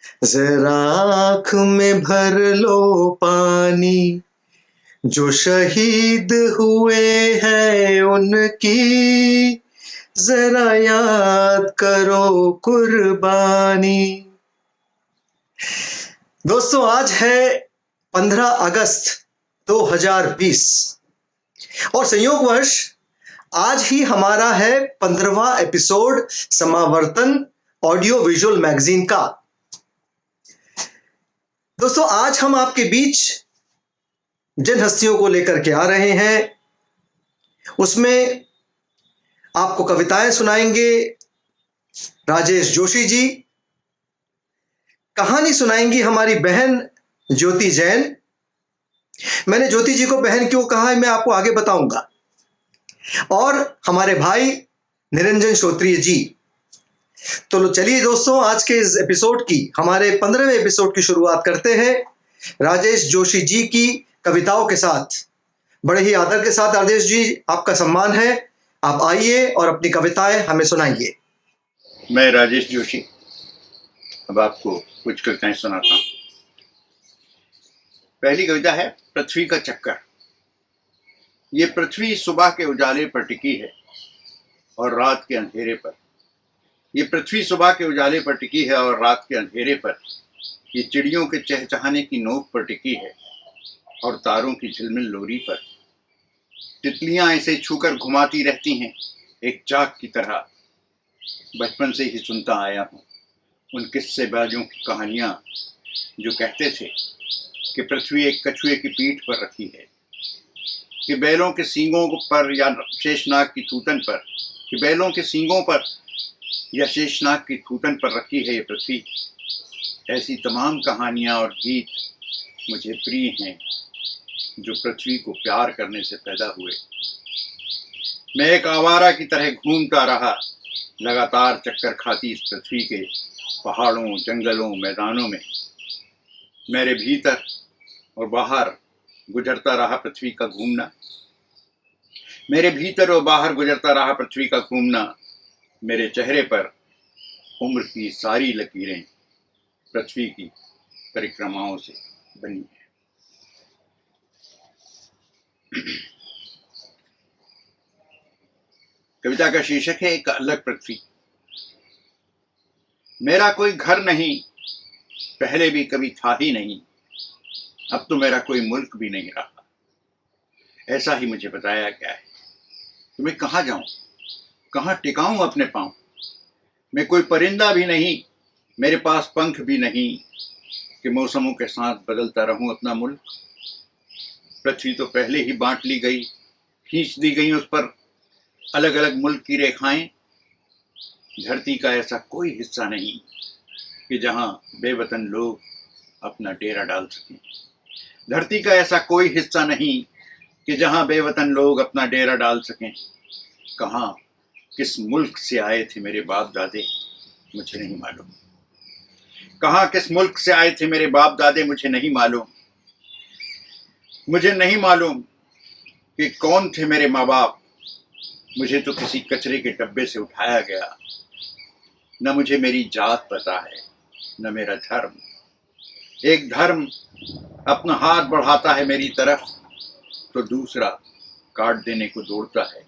जरा आँख में भर लो पानी, जो शहीद हुए हैं उनकी जरा याद करो कुर्बानी। दोस्तों, आज है 15 अगस्त 2020 और संयोगवश आज ही हमारा है 15वां एपिसोड समावर्तन ऑडियो विजुअल मैगजीन का। दोस्तों, आज हम आपके बीच जिन हस्तियों को लेकर के आ रहे हैं उसमें आपको कविताएं सुनाएंगे राजेश जोशी जी, कहानी सुनाएंगी हमारी बहन ज्योति जैन। मैंने ज्योति जी को बहन क्यों कहा है मैं आपको आगे बताऊंगा। और हमारे भाई निरंजन श्रोत्रिय जी। तो चलिए दोस्तों, आज के इस एपिसोड की, हमारे 15वें एपिसोड की शुरुआत करते हैं राजेश जोशी जी की कविताओं के साथ। बड़े ही आदर के साथ राजेश जी, आपका सम्मान है, आप आइए और अपनी कविताएं हमें सुनाइए। मैं राजेश जोशी अब आपको कुछ कविताएं सुनाता हूं। पहली कविता है पृथ्वी का चक्कर। ये पृथ्वी सुबह के उजाले पर टिकी है और रात के अंधेरे पर। ये पृथ्वी सुबह के उजाले पर टिकी है और रात के अंधेरे पर। ये चिड़ियों के चहचहाने की नोक पर टिकी है और तारों की झिलमिल लोरी पर। तितलियां इसे छूकर घुमाती रहती हैं एक चाक की तरह। बचपन से ही सुनता आया हूं उन किस्सेबाजों की कहानियां जो कहते थे कि पृथ्वी एक कछुए की पीठ पर रखी है, कि बैलों के सींगों पर या शेषनाग की थूतन पर, कि बैलों के सींगों पर या शेषनाग की थूतन पर रखी है ये पृथ्वी। ऐसी तमाम कहानियां और गीत मुझे प्रिय हैं जो पृथ्वी को प्यार करने से पैदा हुए। मैं एक आवारा की तरह घूमता रहा, लगातार चक्कर खाती इस पृथ्वी के पहाड़ों, जंगलों, मैदानों में। मेरे भीतर और बाहर गुजरता रहा पृथ्वी का घूमना। मेरे भीतर और बाहर गुजरता रहा पृथ्वी का घूमना। मेरे चेहरे पर उम्र की सारी लकीरें पृथ्वी की परिक्रमाओं से बनी है। कविता का शीर्षक है एक अलग पृथ्वी। मेरा कोई घर नहीं, पहले भी कभी था ही नहीं, अब तो मेरा कोई मुल्क भी नहीं रहा। ऐसा ही मुझे बताया गया है। तो मैं कहाँ जाऊं, कहाँ टिकाऊं अपने पांव। मैं कोई परिंदा भी नहीं, मेरे पास पंख भी नहीं कि मौसमों के साथ बदलता रहूं अपना मुल्क। पृथ्वी तो पहले ही बांट ली गई, खींच दी गई उस पर अलग अलग मुल्क की रेखाएं। धरती का ऐसा कोई हिस्सा नहीं कि जहां बेवतन लोग अपना डेरा डाल सकें। धरती का ऐसा कोई हिस्सा नहीं कि जहां बेवतन लोग अपना डेरा डाल सकें। कहां किस मुल्क से आए थे मेरे बाप दादे मुझे नहीं मालूम। कहां किस मुल्क से आए थे मेरे बाप दादे मुझे नहीं मालूम। मुझे नहीं मालूम कि कौन थे मेरे माँ बाप। मुझे तो किसी कचरे के डब्बे से उठाया गया। न मुझे मेरी जात पता है, न मेरा धर्म। एक धर्म अपना हाथ बढ़ाता है मेरी तरफ तो दूसरा काट देने को दौड़ता है।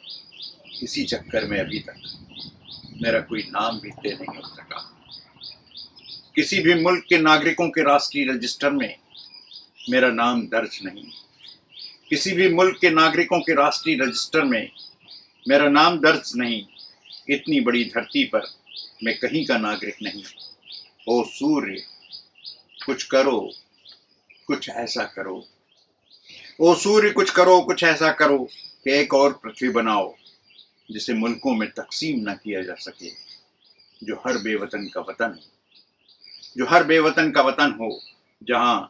इसी चक्कर में अभी तक मेरा कोई नाम भी तय नहीं हो सका। किसी भी मुल्क के नागरिकों के राष्ट्रीय रजिस्टर में मेरा नाम दर्ज नहीं। किसी भी मुल्क के नागरिकों के राष्ट्रीय रजिस्टर में मेरा नाम दर्ज नहीं। इतनी बड़ी धरती पर मैं कहीं का नागरिक नहीं। ओ सूर्य, कुछ करो, कुछ ऐसा करो। ओ सूर्य, कुछ करो, कुछ ऐसा करो कि एक और पृथ्वी बनाओ जिसे मुल्कों में तकसीम न किया जा सके, जो हर बेवतन का वतन, जो हर बेवतन का वतन हो, जहां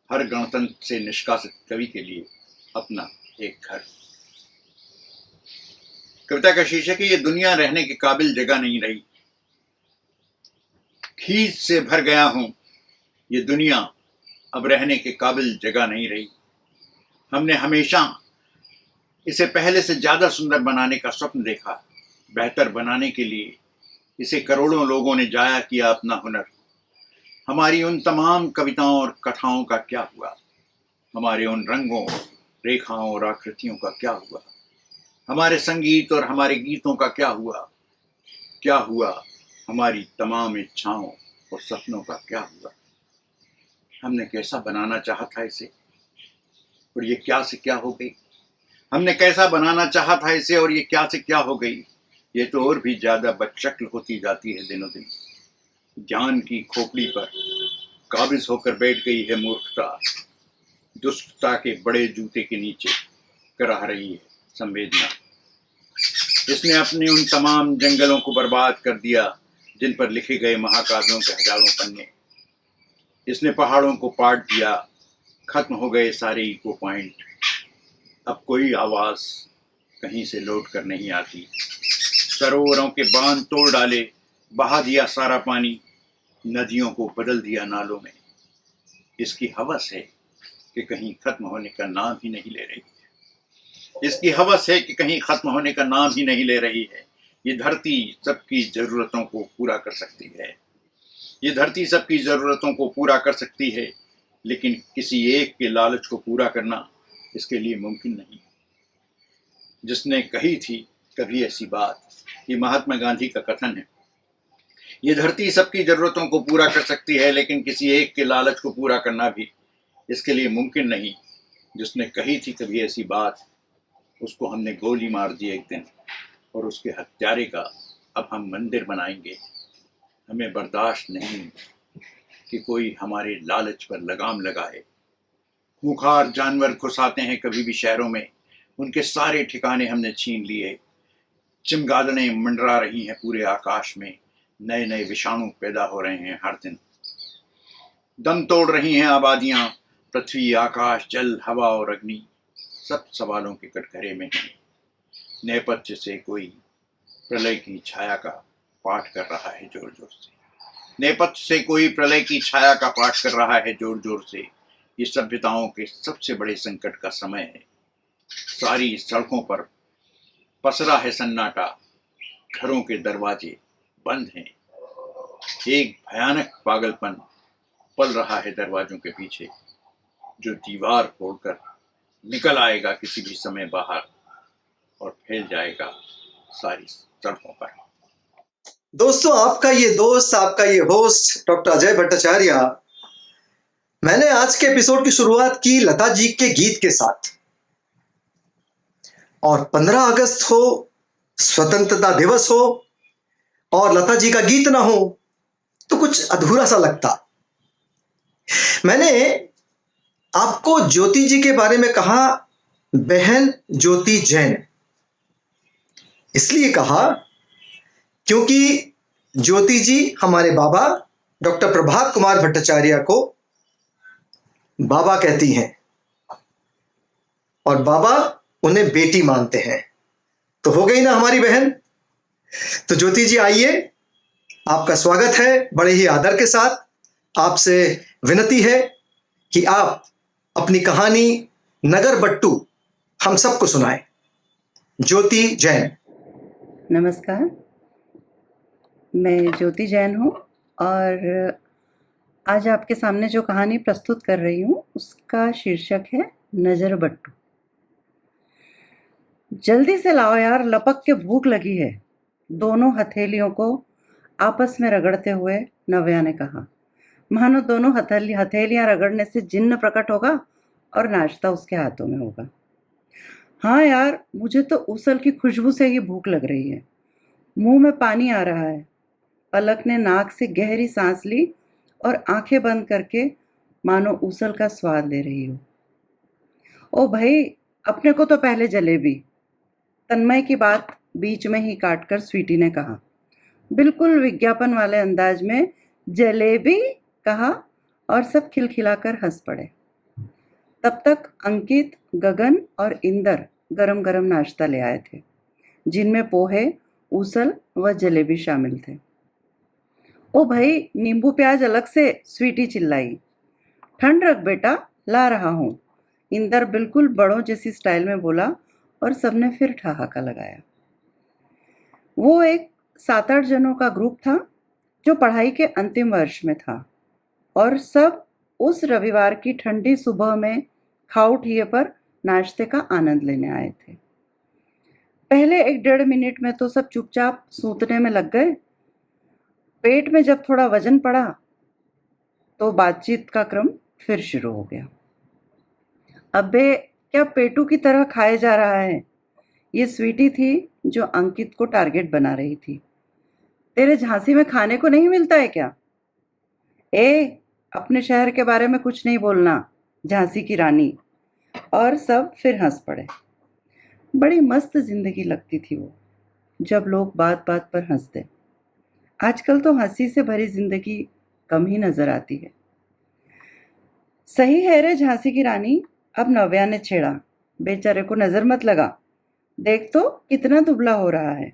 हर गणतंत्र से निष्कासित कवि के लिए अपना एक घर। कविता का शीर्षक है ये दुनिया रहने के काबिल जगह नहीं रही। खींच से भर गया हूं, ये दुनिया अब रहने के काबिल जगह नहीं रही। हमने हमेशा इसे पहले से ज्यादा सुंदर बनाने का स्वप्न देखा। बेहतर बनाने के लिए इसे करोड़ों लोगों ने जाया किया अपना हुनर। हमारी उन तमाम कविताओं और कथाओं का क्या हुआ? हमारे उन रंगों, रेखाओं और आकृतियों का क्या हुआ? हमारे संगीत और हमारे गीतों का क्या हुआ? क्या हुआ हमारी तमाम इच्छाओं और सपनों का क्या हुआ? हमने कैसा बनाना चाहा था इसे, और ये क्या से क्या हो गई? हमने कैसा बनाना चाहा था इसे, और ये क्या से क्या हो गई? ये तो और भी ज्यादा बदशक्ल होती जाती है दिनों दिन। ज्ञान की खोपड़ी पर काबिज होकर बैठ गई है मूर्खता, दुष्टता के बड़े जूते के नीचे कराह रही है संवेदना। इसने अपने उन तमाम जंगलों को बर्बाद कर दिया जिन पर लिखे गए महाकाव्यों के हजारों पन्ने। इसने पहाड़ों को पाट दिया, खत्म हो गए सारे इको पॉइंट। अब कोई आवाज कहीं से लौट कर नहीं आती। सरोवरों के बांध तोड़ डाले, बहा दिया सारा पानी, नदियों को बदल दिया नालों में। इसकी हवस है कि कहीं खत्म होने का नाम ही नहीं ले रही है। इसकी हवस है कि कहीं खत्म होने का नाम ही नहीं ले रही है। ये धरती सबकी जरूरतों को पूरा कर सकती है। ये धरती सबकी जरूरतों को पूरा कर सकती है, लेकिन किसी एक के लालच को पूरा करना इसके लिए मुमकिन नहीं। जिसने कही थी कभी ऐसी बात, ये महात्मा गांधी का कथन है। ये धरती सबकी जरूरतों को पूरा कर सकती है, लेकिन किसी एक के लालच को पूरा करना भी इसके लिए मुमकिन नहीं। जिसने कही थी कभी ऐसी बात, उसको हमने गोली मार दी एक दिन, और उसके हत्यारे का अब हम मंदिर बनाएंगे। हमें बर्दाश्त नहीं कि कोई हमारे लालच पर लगाम लगाए। खूंखार जानवर घुस आते हैं कभी भी शहरों में, उनके सारे ठिकाने हमने छीन लिए। चिमगादड़ें मंडरा रही हैं पूरे आकाश में, नए नए विषाणु पैदा हो रहे हैं हर दिन। दम तोड़ रही हैं आबादियां, पृथ्वी, आकाश, जल, हवा और अग्नि सब सवालों के कटघरे में हैं। नेपथ्य से कोई प्रलय की छाया का पाठ कर रहा है जोर जोर से। नेपथ्य से कोई प्रलय की छाया का पाठ कर रहा है जोर जोर से। ये सभ्यताओं के सबसे बड़े संकट का समय है। सारी सड़कों पर पसरा है सन्नाटा, घरों के दरवाजे बंद हैं। एक भयानक पागलपन पल रहा है दरवाजों के पीछे, जो दीवार फोड़कर निकल आएगा किसी भी समय बाहर और फैल जाएगा सारी सड़कों पर। दोस्तों, आपका ये दोस्त, आपका ये होस्ट डॉक्टर अजय भट्टाचार्य। मैंने आज के एपिसोड की शुरुआत की लता जी के गीत के साथ। और 15 अगस्त हो, स्वतंत्रता दिवस हो, और लता जी का गीत ना हो तो कुछ अधूरा सा लगता। मैंने आपको ज्योति जी के बारे में कहा बहन ज्योति जैन। इसलिए कहा क्योंकि ज्योति जी हमारे बाबा डॉक्टर प्रभात कुमार भट्टाचार्य को बाबा कहती हैं, और बाबा उन्हें बेटी मानते हैं। तो हो गई ना हमारी बहन। तो ज्योति जी, आइए, आपका स्वागत है बड़े ही आदर के साथ। आपसे विनती है कि आप अपनी कहानी नगर बट्टू हम सबको सुनाएं। ज्योति जैन। नमस्कार, मैं ज्योति जैन हूँ और आज आपके सामने जो कहानी प्रस्तुत कर रही हूँ उसका शीर्षक है नजर बट्टू। जल्दी से लाओ यार, लपक के भूख लगी है, दोनों हथेलियों को आपस में रगड़ते हुए नव्या ने कहा। मानो दोनों हथेलियां रगड़ने से जिन्न प्रकट होगा और नाश्ता उसके हाथों में होगा। हाँ यार, मुझे तो ऊसल की खुशबू से ही भूख लग रही है, मुंह में पानी आ रहा है। पलक ने नाक से गहरी सांस ली और आंखें बंद करके मानो ऊसल का स्वाद ले रही हो। ओ भाई, अपने को तो पहले जलेबी। तन्मय की बात बीच में ही काटकर स्वीटी ने कहा, बिल्कुल विज्ञापन वाले अंदाज में जलेबी कहा, और सब खिलखिलाकर हंस पड़े। तब तक अंकित, गगन और इंदर गरम गरम नाश्ता ले आए थे, जिनमें पोहे, ऊसल व जलेबी शामिल थे। ओ भाई, नींबू प्याज अलग से, स्वीटी चिल्लाई। ठंड रख बेटा, ला रहा हूँ, इंदर बिल्कुल बड़ों जैसी स्टाइल में बोला, और सबने फिर ठहाका लगाया। वो एक 7-8 जनों का ग्रुप था जो पढ़ाई के अंतिम वर्ष में था। और सब उस रविवार की ठंडी सुबह में खाउठिए पर नाश्ते का आनंद लेने आए थे। पहले 1-1.5 मिनट में तो सब चुपचाप सूतने में लग गए। पेट में जब थोड़ा वजन पड़ा तो बातचीत का क्रम फिर शुरू हो गया। अबे क्या पेटू की तरह खाए जा रहा है? ये स्वीटी थी जो अंकित को टारगेट बना रही थी। तेरे झांसी में खाने को नहीं मिलता है क्या? ए, अपने शहर के बारे में कुछ नहीं बोलना, झांसी की रानी। और सब फिर हंस पड़े। बड़ी मस्त जिंदगी लगती थी वो, जब लोग बात बात पर हंसते। आजकल तो हंसी से भरी जिंदगी कम ही नजर आती है। सही है रे झांसी की रानी, अब नव्या ने छेड़ा। बेचारे को नजर मत लगा, देख तो कितना दुबला हो रहा है।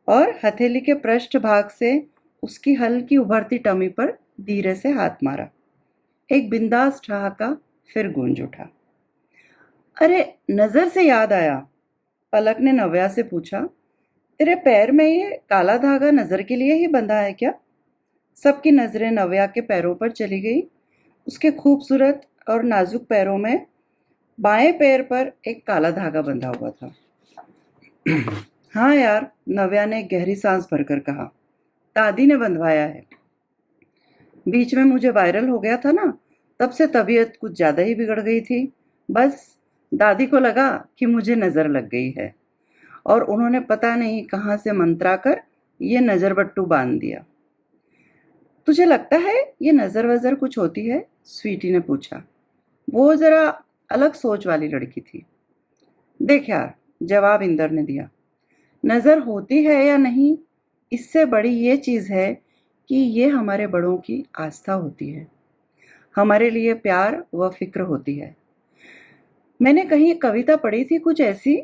और हथेली के पृष्ठ भाग से उसकी हल्की उभरती टमी पर धीरे से हाथ मारा। एक बिंदास ठहाका फिर गूंज उठा। अरे नजर से याद आया, पलक ने नव्या से पूछा, तेरे पैर में ये काला धागा नजर के लिए ही बंधा है क्या? सबकी नजरें नव्या के पैरों पर चली गई। उसके खूबसूरत और नाजुक पैरों में बाएं पैर पर एक काला धागा बंधा हुआ था। हाँ यार, नव्या ने गहरी सांस भरकर कहा, दादी ने बंधवाया है। बीच में मुझे वायरल हो गया था ना, तब से तबीयत कुछ ज़्यादा ही बिगड़ गई थी। बस दादी को लगा कि मुझे नज़र लग गई है और उन्होंने पता नहीं कहाँ से मंत्रा कर ये नज़र बट्टू बांध दिया। तुझे लगता है ये नज़र वज़र कुछ होती है? स्वीटी ने पूछा। वो ज़रा अलग सोच वाली लड़की थी। देख यार, जवाब इंदर ने दिया, नज़र होती है या नहीं, इससे बड़ी ये चीज़ है कि ये हमारे बड़ों की आस्था होती है, हमारे लिए प्यार व फिक्र होती है। मैंने कहीं कविता पढ़ी थी कुछ ऐसी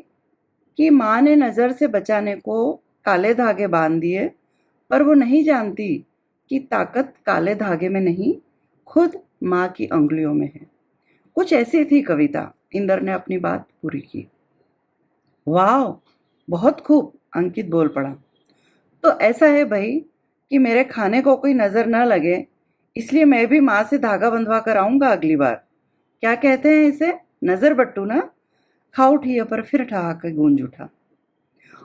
कि माँ ने नज़र से बचाने को काले धागे बांध दिए, पर वो नहीं जानती कि ताकत काले धागे में नहीं, खुद माँ की अंगुलियों में है। कुछ ऐसी थी कविता। इंदर ने अपनी बात पूरी की। वाह, बहुत खूब, अंकित बोल पड़ा। तो ऐसा है भाई कि मेरे खाने को कोई नज़र न लगे, इसलिए मैं भी माँ से धागा बंधवा कर आऊँगा अगली बार। क्या कहते हैं इसे? नज़र बट्टू ना? खाउठिए पर फिर ठहाका गूंज उठा।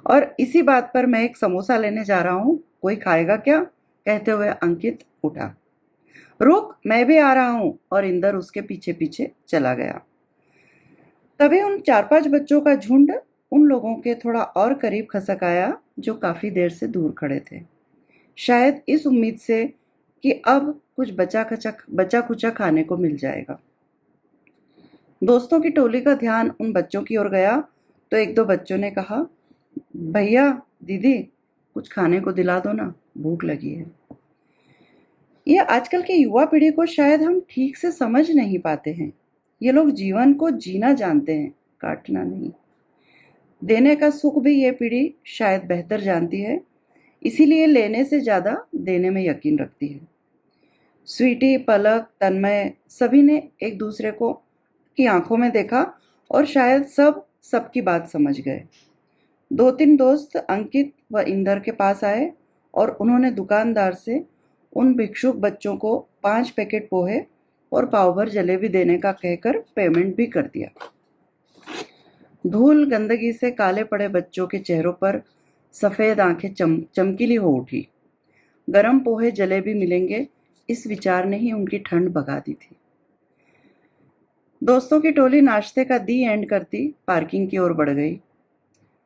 और इसी बात पर मैं एक समोसा लेने जा रहा हूँ, कोई खाएगा क्या? कहते हुए अंकित उठा। रुक, मैं भी आ रहा हूँ। और इंदर उसके पीछे पीछे चला गया। तभी उन 4-5 बच्चों का झुंड उन लोगों के थोड़ा और करीब खसक आया जो काफी देर से दूर खड़े थे, शायद इस उम्मीद से कि अब कुछ बचा खुचा खाने को मिल जाएगा। दोस्तों की टोली का ध्यान उन बच्चों की ओर गया तो 1-2 बच्चों ने कहा, भैया दीदी कुछ खाने को दिला दो ना, भूख लगी है। ये आजकल की युवा पीढ़ी को शायद हम ठीक से समझ नहीं पाते हैं। ये लोग जीवन को जीना जानते हैं, काटना नहीं। देने का सुख भी ये पीढ़ी शायद बेहतर जानती है, इसीलिए लेने से ज़्यादा देने में यकीन रखती है। स्वीटी, पलक, तन्मय सभी ने एक दूसरे को की आंखों में देखा और शायद सब सबकी बात समझ गए। 2-3 दोस्त अंकित व इंदर के पास आए और उन्होंने दुकानदार से उन भिक्षुक बच्चों को 5 पैकेट पोहे और पाव भर जलेबी देने का कहकर पेमेंट भी कर दिया। धूल गंदगी से काले पड़े बच्चों के चेहरों पर सफ़ेद आंखें चमकीली हो उठी। गरम पोहे जलेबी मिलेंगे, इस विचार ने ही उनकी ठंड भगा दी थी। दोस्तों की टोली नाश्ते का दी एंड करती पार्किंग की ओर बढ़ गई।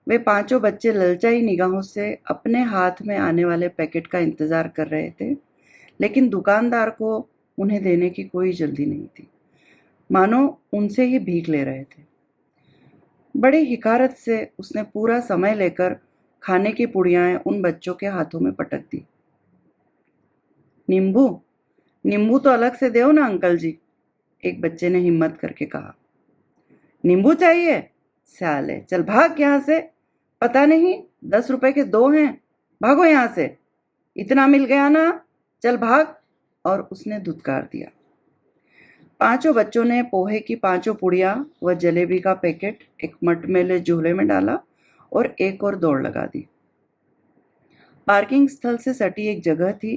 वे 5 बच्चे ललचाई निगाहों से अपने हाथ में आने वाले पैकेट का इंतजार कर रहे थे, लेकिन दुकानदार को उन्हें देने की कोई जल्दी नहीं थी, मानो उनसे ही भीख ले रहे थे। बड़ी हिकारत से उसने पूरा समय लेकर खाने की पुड़ियाएं उन बच्चों के हाथों में पटक दी। नींबू नींबू तो अलग से दो ना अंकल जी, एक बच्चे ने हिम्मत करके कहा। नींबू चाहिए? साले चल भाग यहाँ से, पता नहीं 10 रुपए के 2 हैं, भागो यहाँ से, इतना मिल गया ना, चल भाग। और उसने धुतकार दिया। 5 बच्चों ने पोहे की 5 पुड़िया व जलेबी का पैकेट एक मटमैले झोले में डाला और एक और दौड़ लगा दी। पार्किंग स्थल से सटी एक जगह थी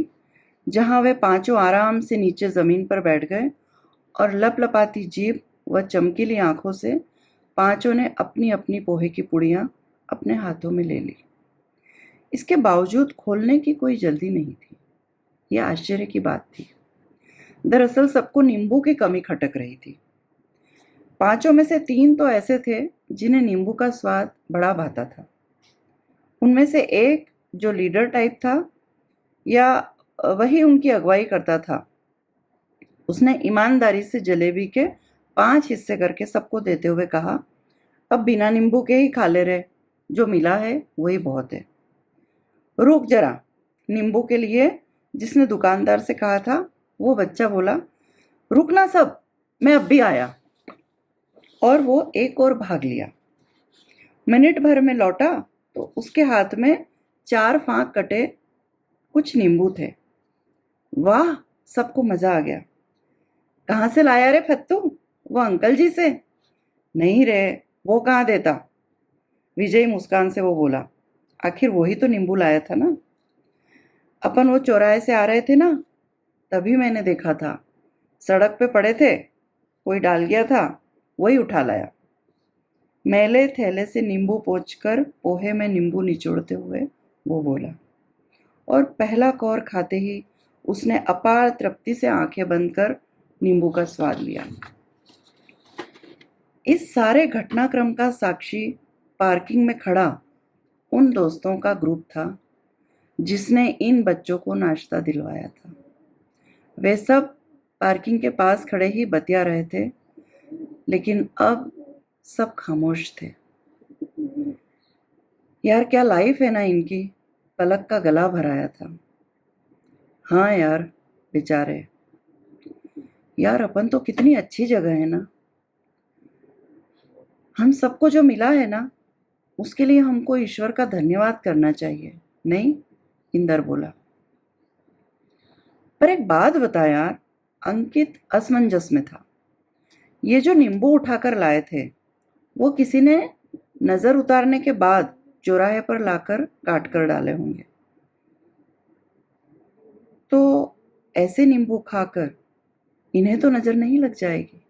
जहां वे पांचों आराम से नीचे जमीन पर बैठ गए और लपलपाती जीभ व चमकीली आंखों से पांचों ने अपनी अपनी पोहे की पुड़ियां अपने हाथों में ले ली। इसके बावजूद खोलने की कोई जल्दी नहीं थी। यह आश्चर्य की बात थी। दरअसल सबको नींबू की कमी खटक रही थी। पांचों में से 3 तो ऐसे थे जिन्हें नींबू का स्वाद बड़ा भाता था। उनमें से एक जो लीडर टाइप था या वही उनकी अगुवाई करता था, उसने ईमानदारी से जलेबी के 5 हिस्से करके सबको देते हुए कहा, अब बिना नींबू के ही खा ले रहे, जो मिला है वही बहुत है। रुक जरा, नींबू के लिए जिसने दुकानदार से कहा था वो बच्चा बोला, रुकना सब, मैं अब भी आया। और वो एक और भाग लिया। मिनट भर में लौटा तो उसके हाथ में 4 फांक कटे कुछ नींबू थे। वाह, सबको मजा आ गया। कहाँ से लाया रे फत्तू? वो अंकल जी से? नहीं रे, वो कहाँ देता? विजयी मुस्कान से वो बोला, आखिर वही तो नींबू लाया था ना। अपन वो चौराहे से आ रहे थे ना, तभी मैंने देखा था। सड़क पे पड़े थे, कोई डाल गया था, वही उठा लाया। मैले थैले से नींबू पोंछकर पोहे में नींबू निचोड़ते हुए वो बोला, और पहला कौर खाते ही उसने अपार तृप्ति से आंखें बंद कर नींबू का स्वाद लिया। इस सारे घटनाक्रम का साक्षी पार्किंग में खड़ा उन दोस्तों का ग्रुप था जिसने इन बच्चों को नाश्ता दिलवाया था। वे सब पार्किंग के पास खड़े ही बतिया रहे थे, लेकिन अब सब खामोश थे। यार क्या लाइफ है ना इनकी, पलक का गला भराया था। हाँ यार, बेचारे। यार अपन तो कितनी अच्छी जगह है ना। हम सबको जो मिला है ना, उसके लिए हमको ईश्वर का धन्यवाद करना चाहिए, नहीं? इंदर बोला। पर एक बात बता यार, अंकित असमंजस में था। ये जो नींबू उठाकर लाए थे, वो किसी ने नजर उतारने के बाद चौराहे पर लाकर काट कर डाले होंगे। तो ऐसे नींबू खाकर इन्हें तो नजर नहीं लग जाएगी?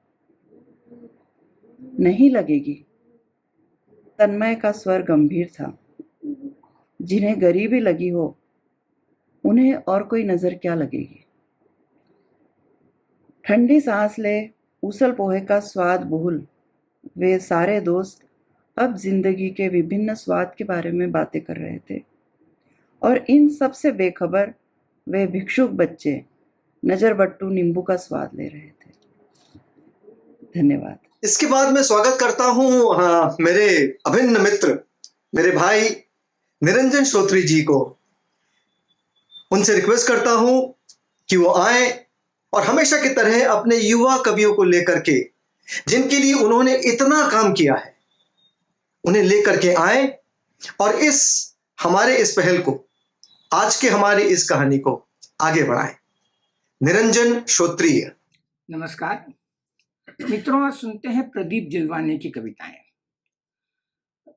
नहीं लगेगी। तन्मय का स्वर गंभीर था। जिन्हें गरीबी लगी हो, उन्हें और कोई नजर क्या लगेगी? ठंडी सांस ले, उसल पोहे का स्वाद भूल वे सारे दोस्त अब जिंदगी के विभिन्न स्वाद के बारे में बातें कर रहे थे, और इन सब से बेखबर वे भिक्षुक बच्चे नजर बट्टू नींबू का स्वाद ले रहे थे। धन्यवाद। इसके बाद मैं स्वागत करता हूं मेरे अभिन्न मित्र, मेरे भाई निरंजन श्रोत्री जी को। उनसे रिक्वेस्ट करता हूं कि वो आए और हमेशा की तरह अपने युवा कवियों को लेकर के, जिनके लिए उन्होंने इतना काम किया है, उन्हें लेकर के आए और इस पहल को, आज के हमारी इस कहानी को आगे बढ़ाएं। निरंजन श्रोत्री। नमस्कार मित्रों, आज सुनते हैं प्रदीप जिलवाने की कविताएं।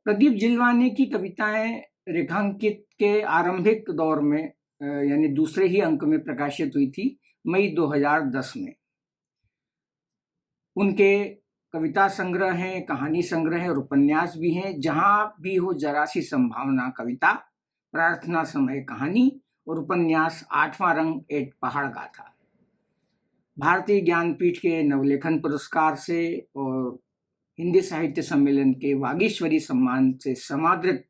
प्रदीप जिलवाने की कविताएं रेखांकित के आरंभिक दौर में यानी दूसरे ही अंक में प्रकाशित हुई थी, मई 2010 में। उनके कविता संग्रह हैं, कहानी संग्रह हैं और उपन्यास भी हैं। जहां भी हो जरा सी संभावना कविता, प्रार्थना समय कहानी और उपन्यास 8वां रंग एक पहाड़ गाथा। भारतीय ज्ञानपीठ के नवलेखन पुरस्कार से और हिंदी साहित्य सम्मेलन के वागीश्वरी सम्मान से समादृत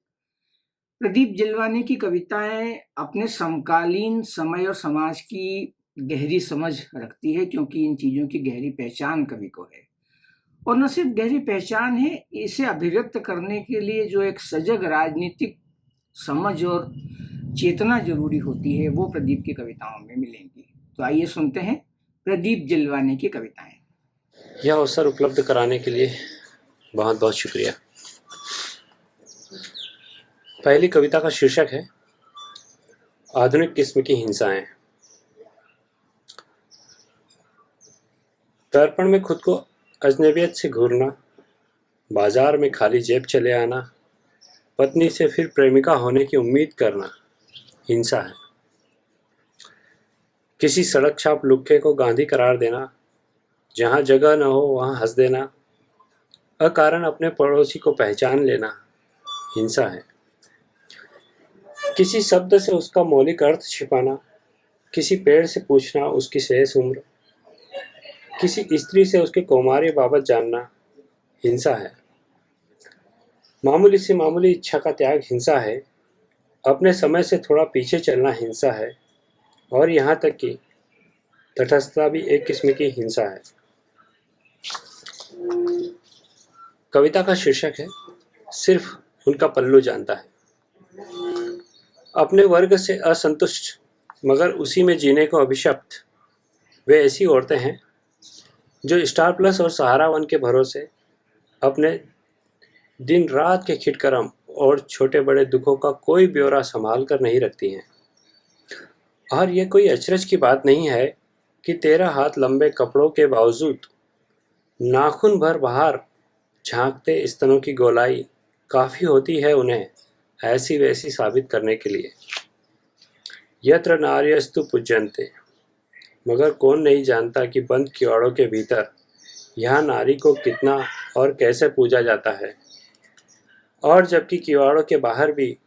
प्रदीप जिलवाने की कविताएं अपने समकालीन समय और समाज की गहरी समझ रखती है, क्योंकि इन चीजों की गहरी पहचान कवि को है। और न सिर्फ गहरी पहचान है, इसे अभिव्यक्त करने के लिए जो एक सजग राजनीतिक समझ और चेतना जरूरी होती है, वो प्रदीप की कविताओं में मिलेंगी। तो आइए सुनते हैं प्रदीप जिलवाने की कविताएं। यह अवसर उपलब्ध कराने के लिए बहुत बहुत शुक्रिया। पहली कविता का शीर्षक है आधुनिक किस्म की हिंसाएं। दर्पण में खुद को अजनबियत से घूरना, बाजार में खाली जेब चले आना, पत्नी से फिर प्रेमिका होने की उम्मीद करना हिंसा है। किसी सड़क छाप लुक्के को गांधी करार देना, जहाँ जगह न हो वहाँ हंस देना, अकारण अपने पड़ोसी को पहचान लेना हिंसा है। किसी शब्द से उसका मौलिक अर्थ छिपाना, किसी पेड़ से पूछना उसकी शेष उम्र, किसी स्त्री से उसके कौमार्य बाबत जानना हिंसा है। मामूली से मामूली इच्छा का त्याग हिंसा है। अपने समय से थोड़ा पीछे चलना हिंसा है। और यहाँ तक कि तटस्थता भी एक किस्म की हिंसा है। कविता का शीर्षक है सिर्फ उनका पल्लू जानता है। अपने वर्ग से असंतुष्ट मगर उसी में जीने को अभिशप्त वे ऐसी औरतें हैं जो स्टार प्लस और सहारा वन के भरोसे अपने दिन रात के खिटकरम और छोटे बड़े दुखों का कोई ब्यौरा संभाल कर नहीं रखती हैं। और ये कोई अचरज की बात नहीं है कि 13 हाथ लंबे कपड़ों के बावजूद नाखून भर बाहर झांकते स्तनों की गोलाई काफ़ी होती है उन्हें ऐसी वैसी साबित करने के लिए। यत्र नार्यस्तु पूज्यन्ते, मगर कौन नहीं जानता कि बंद किवाड़ों के भीतर यहाँ नारी को कितना और कैसे पूजा जाता है। और जबकि किवाड़ों के बाहर भी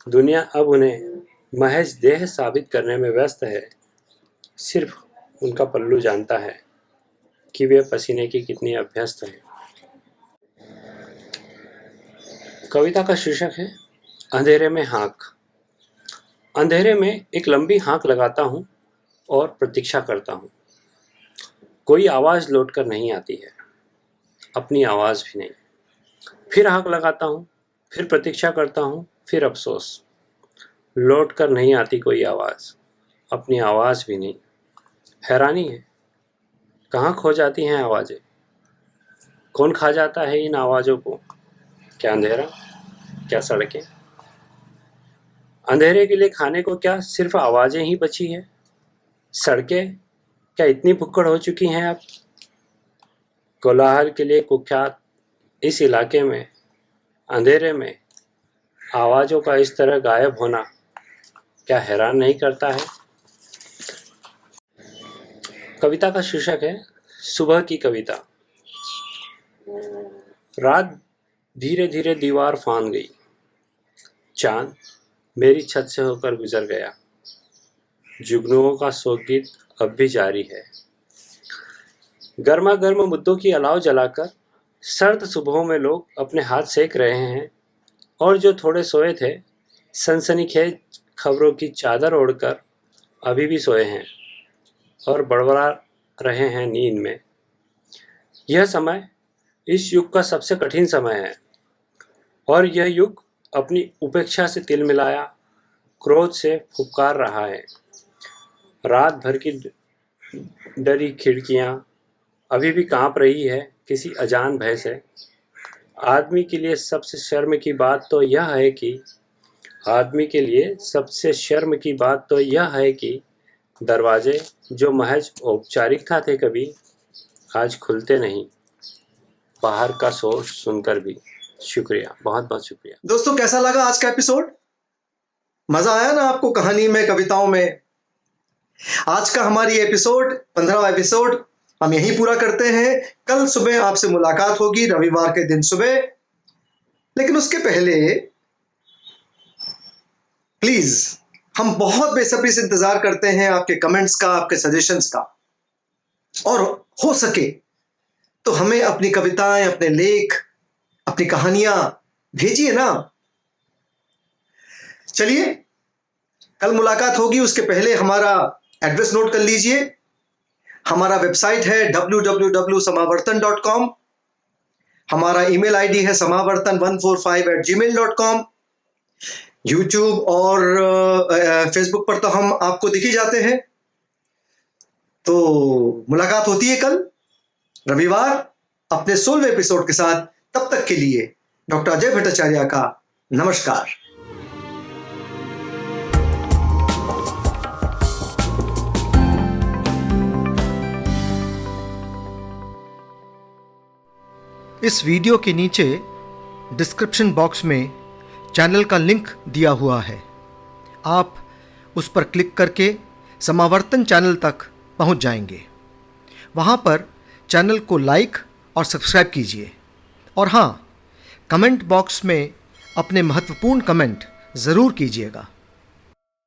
दुनिया अब उन्हें महज देह साबित करने में व्यस्त है। सिर्फ उनका पल्लू जानता है कि वे पसीने की कितनी अभ्यस्त है। कविता का शीर्षक है अंधेरे में हाँक। अंधेरे में एक लंबी हाँक लगाता हूँ और प्रतीक्षा करता हूँ। कोई आवाज़ लौटकर नहीं आती है, अपनी आवाज़ भी नहीं। फिर हाँक लगाता हूँ, फिर प्रतीक्षा करता हूँ, फिर अफसोस, लौट कर नहीं आती कोई आवाज़, अपनी आवाज़ भी नहीं। हैरानी है, कहाँ खो जाती हैं आवाज़ें? कौन खा जाता है इन आवाज़ों को? क्या अंधेरा, क्या सड़कें? अंधेरे के लिए खाने को क्या सिर्फ आवाज़ें ही बची हैं? सड़कें क्या इतनी भुक्कड़ हो चुकी हैं अब? कोलाहल के लिए कुख्यात इस इलाके में अंधेरे में आवाज़ों का इस तरह गायब होना क्या हैरान नहीं करता है? कविता का शीर्षक है सुबह की कविता। रात धीरे धीरे दीवार फांद गई। चांद मेरी छत से होकर गुजर गया। जुगनुओं का शोक गीत अब भी जारी है। गर्मा गर्म मुद्दों की अलाव जलाकर सर्द सुबहों में लोग अपने हाथ सेक रहे हैं और जो थोड़े सोए थे सनसनीखेज खबरों की चादर ओढ़कर अभी भी सोए हैं और बड़बड़ा रहे हैं नींद में। यह समय इस युग का सबसे कठिन समय है और यह युग अपनी उपेक्षा से तिल मिलाया क्रोध से फुफकार रहा है। रात भर की डरी खिड़कियां अभी भी कांप रही है किसी अजान भय से। आदमी के लिए सबसे शर्म की बात तो यह है कि दरवाजे जो महज औपचारिकता थे कभी आज खुलते नहीं, बाहर का शोर सुनकर भी। शुक्रिया, बहुत बहुत शुक्रिया। दोस्तों, कैसा लगा आज का एपिसोड? मजा आया ना आपको कहानी में, कविताओं में? आज का हमारी एपिसोड 15वां एपिसोड हम यहीं पूरा करते हैं। कल सुबह आपसे मुलाकात होगी, रविवार के दिन सुबह। लेकिन उसके पहले प्लीज हम बहुत बेसब्री से इंतजार करते हैं आपके कमेंट्स का, आपके सजेशंस का। और हो सके तो हमें अपनी कविताएं, अपने लेख, अपनी कहानियां भेजिए ना। चलिए, कल मुलाकात होगी। उसके पहले हमारा एड्रेस नोट कर लीजिए। हमारा वेबसाइट है www.samavartan.com। हमारा ईमेल आईडी है samavartan145@gmail.com। यूट्यूब और फेसबुक पर तो हम आपको दिख ही जाते हैं। तो मुलाकात होती है कल रविवार अपने 16वें एपिसोड के साथ। तब तक के लिए डॉक्टर अजय भट्टाचार्य का नमस्कार। इस वीडियो के नीचे डिस्क्रिप्शन बॉक्स में चैनल का लिंक दिया हुआ है। आप उस पर क्लिक करके समावर्तन चैनल तक पहुंच जाएंगे। वहां पर चैनल को लाइक और सब्सक्राइब कीजिए और हाँ, कमेंट बॉक्स में अपने महत्वपूर्ण कमेंट ज़रूर कीजिएगा।